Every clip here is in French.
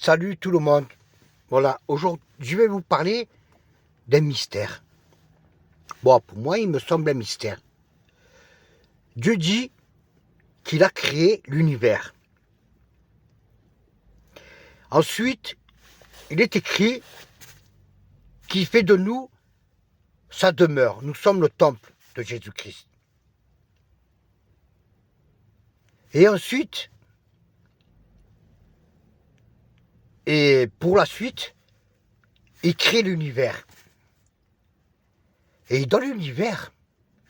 Salut tout le monde. Voilà, aujourd'hui, je vais vous parler d'un mystère. Bon, pour moi, il me semble un mystère. Dieu dit qu'il a créé l'univers. Ensuite, il est écrit qu'il fait de nous sa demeure. Nous sommes le temple de Jésus-Christ. Et ensuite, et pour la suite, il crée l'univers. Et dans l'univers,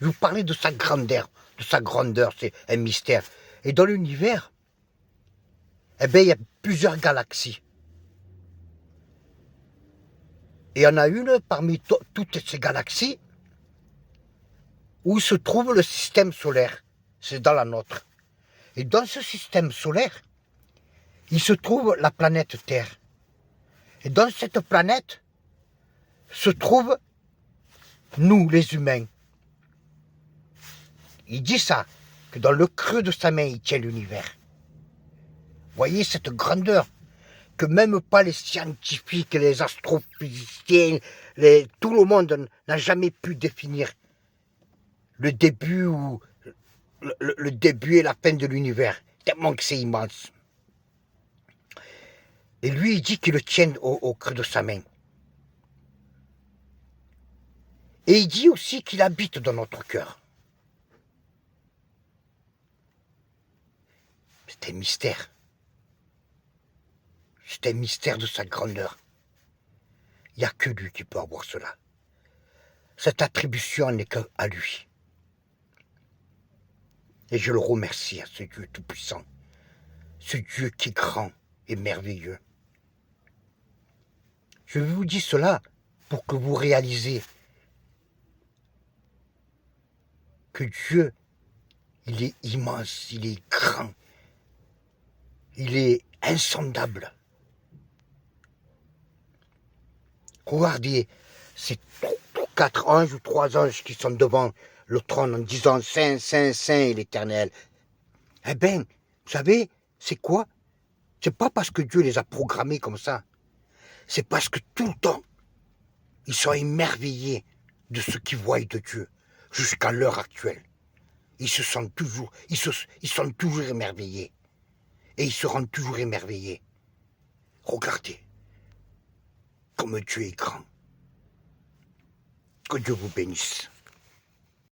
je vous parlais de sa grandeur, c'est un mystère. Et dans l'univers, eh bien, il y a plusieurs galaxies. Et il y en a une parmi toutes ces galaxies où se trouve le système solaire. C'est dans la nôtre. Et dans ce système solaire, il se trouve la planète Terre. Et dans cette planète se trouvent nous, les humains. Il dit ça, que dans le creux de sa main, il tient l'univers. Voyez cette grandeur que même pas les scientifiques, les astrophysiciens, tout le monde n'a jamais pu définir le début ou le début et la fin de l'univers, tellement que c'est immense. Et lui, il dit qu'il le tient au creux de sa main. Et il dit aussi qu'il habite dans notre cœur. C'est un mystère. C'est un mystère de sa grandeur. Il n'y a que lui qui peut avoir cela. Cette attribution n'est qu'à lui. Et je le remercie à ce Dieu tout-puissant, ce Dieu qui est grand et merveilleux. Je vous dis cela pour que vous réalisez que Dieu, il est immense, il est grand, il est insondable. Regardez ces 4 anges ou 3 anges qui sont devant le trône en disant Saint, Saint, Saint est l'Éternel. Eh bien, vous savez, c'est quoi? C'est pas parce que Dieu les a programmés comme ça. C'est parce que tout le temps, ils sont émerveillés de ce qu'ils voient de Dieu jusqu'à l'heure actuelle. Ils sont toujours émerveillés. Et ils seront toujours émerveillés. Regardez comme Dieu est grand. Que Dieu vous bénisse.